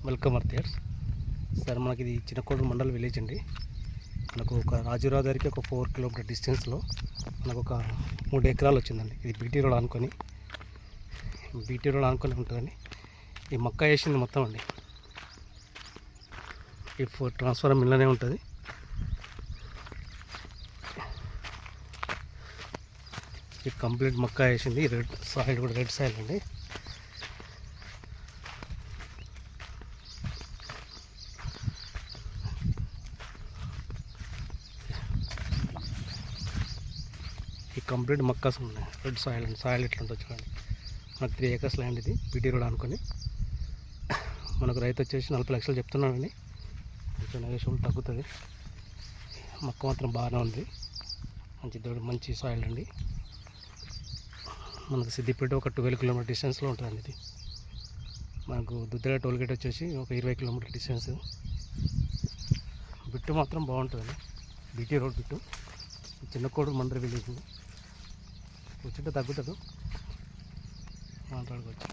Welcome అర్థియర్స్ sir. మనకి ఇది Chinnakodur mandal village అండి. మనకు ఒక రాజురావు దగ్గరికి ఒక 4 కిలోమీటర్ డిస్టెన్స్లో మనకు ఒక 3 ఎకరాలు వచ్చిందండి. ఇది బీటీ రోడ్ అనుకొని ఉంటుందండి. ఈ మక్క వేసింది మొత్తం అండి. ఈ ట్రాన్స్ఫార్మర్ మిల్లనే ఉంటుంది. ఇది కంప్లీట్ మక్క వేసింది. రెడ్ సాయిల్ కూడా రెడ్ సాయిల్ అండి. ఈ కంప్లీట్ మక్కాస్ ఉన్నాయి. రెడ్ సాయిల్ అండి. సాయిల్ ఎట్లా ఉంటుంది చూడండి. మనకు 3 ఏకర్స్ ల్యాండ్ ఇది బీటీ రోడ్ అనుకొని. మనకు రైతు వచ్చేసి 40 లక్షలు చెప్తున్నాడండి. కొంచెం నెగోషియబుల్ తగ్గుతుంది. మొక్క మాత్రం బాగానే ఉంది. మంచి సాయిల్ అండి. మనకు సిద్దిపేట ఒక 12 కిలోమీటర్ డిస్టెన్స్లో ఉంటుందండి. ఇది మనకు దుద్దెల టోల్గేట్ వచ్చేసి ఒక 20 కిలోమీటర్ డిస్టెన్స్. బిట్టు మాత్రం బాగుంటుందండి. BT road bit. Chinnakodur mandal village కూర్చుంటే తగ్గుతుంది, మాట్లాడుకోవచ్చు.